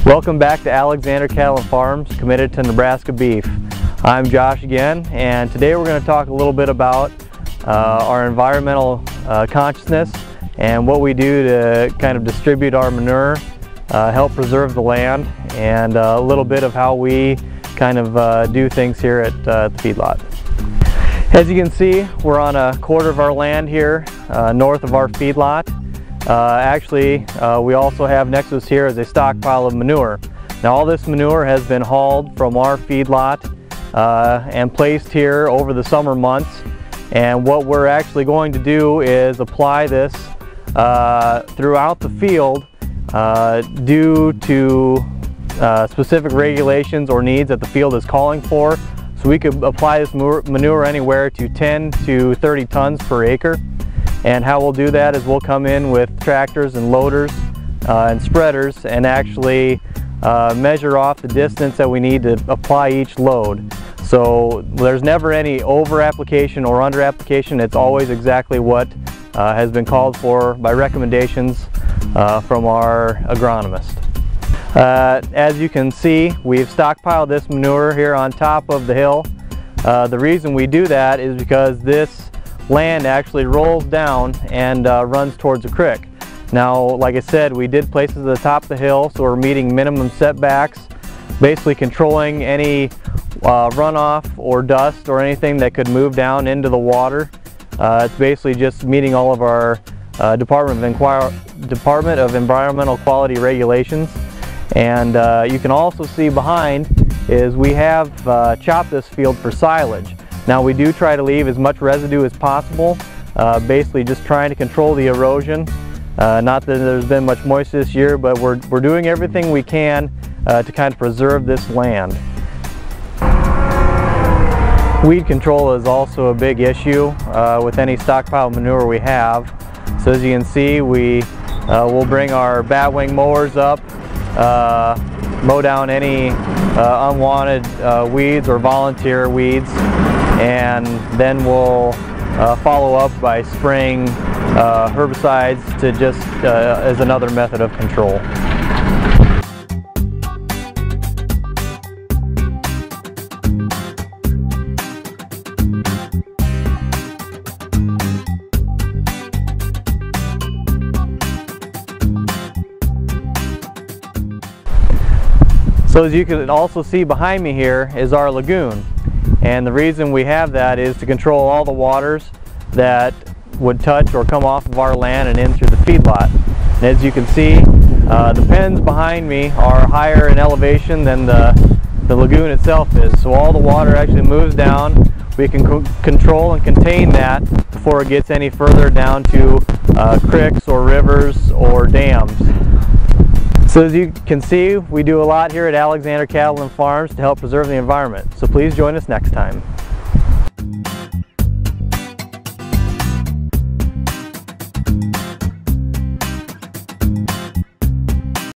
Welcome back to Alexander Cattlemen Farms, committed to Nebraska beef. I'm Josh again, and today we're going to talk a little bit about our environmental consciousness and what we do to kind of distribute our manure, help preserve the land, and a little bit of how we kind of do things here at the feedlot. As you can see, we're on a quarter of our land here north of our feedlot. We also have next to us here is a stockpile of manure. Now all this manure has been hauled from our feedlot and placed here over the summer months, and what we're actually going to do is apply this throughout the field due to specific regulations or needs that the field is calling for. So we could apply this manure anywhere to 10 to 30 tons per acre. And how we'll do that is we'll come in with tractors and loaders and spreaders and actually measure off the distance that we need to apply each load. So there's never any over application or under application. It's always exactly what has been called for by recommendations from our agronomist. As you can see, we've stockpiled this manure here on top of the hill. The reason we do that is because this land actually rolls down and runs towards a creek. Now, like I said, we did place it at the top of the hill, so we're meeting minimum setbacks, basically controlling any runoff or dust or anything that could move down into the water. It's basically just meeting all of our Department of Environmental Quality regulations. And you can also see behind is we have chopped this field for silage. Now we do try to leave as much residue as possible, basically just trying to control the erosion. Not that there's been much moisture this year, but we're doing everything we can to kind of preserve this land. Weed control is also a big issue with any stockpile manure we have. So as you can see, we'll bring our batwing mowers up, mow down any unwanted weeds or volunteer weeds, and then we'll follow up by spraying herbicides to just as another method of control. So as you can also see behind me here is our lagoon. And the reason we have that is to control all the waters that would touch or come off of our land and in through the feedlot. And as you can see, the pens behind me are higher in elevation than the lagoon itself is. So all the water actually moves down. We can control and contain that before it gets any further down to creeks or rivers or dams. So as you can see, we do a lot here at Alexander Cattlemen Farms to help preserve the environment. So please join us next time.